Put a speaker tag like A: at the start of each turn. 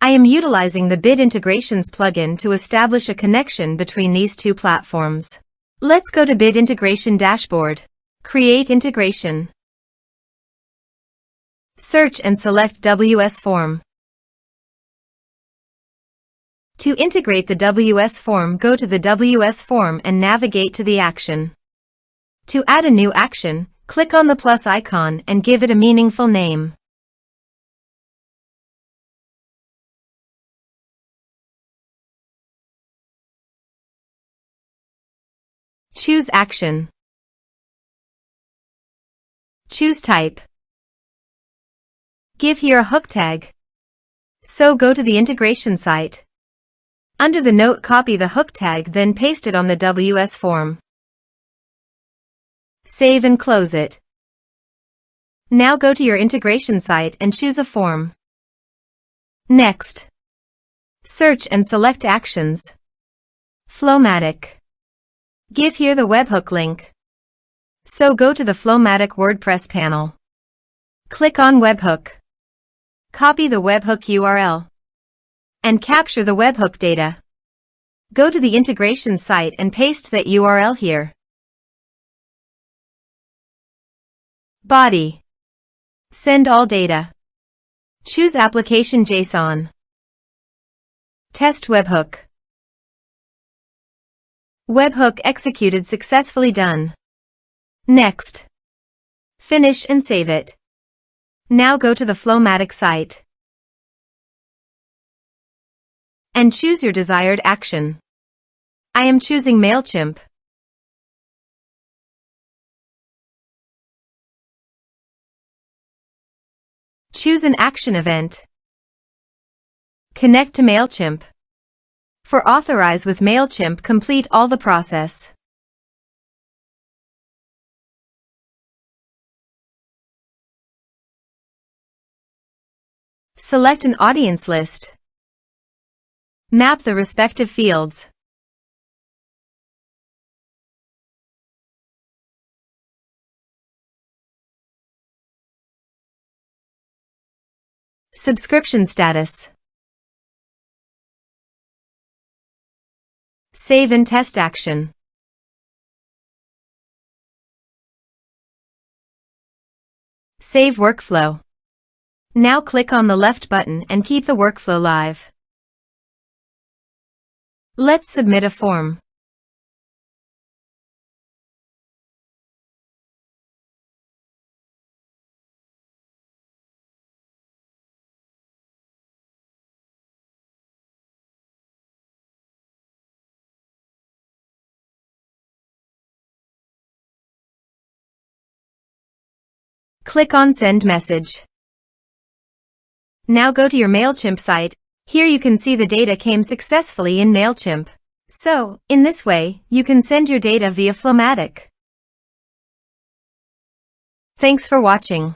A: I am utilizing the Bit Integrations plugin to establish a connection between these two platforms. Let's go to Bit Integration Dashboard. Create integration. Search and select WS Form. To integrate the WS Form, go to the WS Form and navigate to the action. To add a new action, click on the plus icon and give it a meaningful name. Choose action. Choose type. Give here a hook tag. So go to the integration site. Under the note, copy the hook tag, then paste it on the WS Form. Save and close it. Now go to your integration site and choose a form. Next, search and select Actions. FlowMattic. Give here the webhook link. So go to the FlowMattic WordPress panel. Click on Webhook. Copy the webhook URL. And capture the webhook data. Go to the integration site and paste that URL here. Body. Send all data. Choose Application JSON. Test webhook. Webhook executed successfully. Done. Next. Finish and save it. Now go to the FlowMattic site and choose your desired action. I am choosing MailChimp. Choose an action event. Connect to MailChimp. For authorize with MailChimp, complete all the process. Select an audience list. Map the respective fields. Subscription status. Save and test action. Save workflow. Now click on the left button and keep the workflow live. Let's submit a form. Click on Send Message. Now go to your MailChimp site. Here you can see the data came successfully in MailChimp. So, in this way, you can send your data via FlowMattic. Thanks for watching.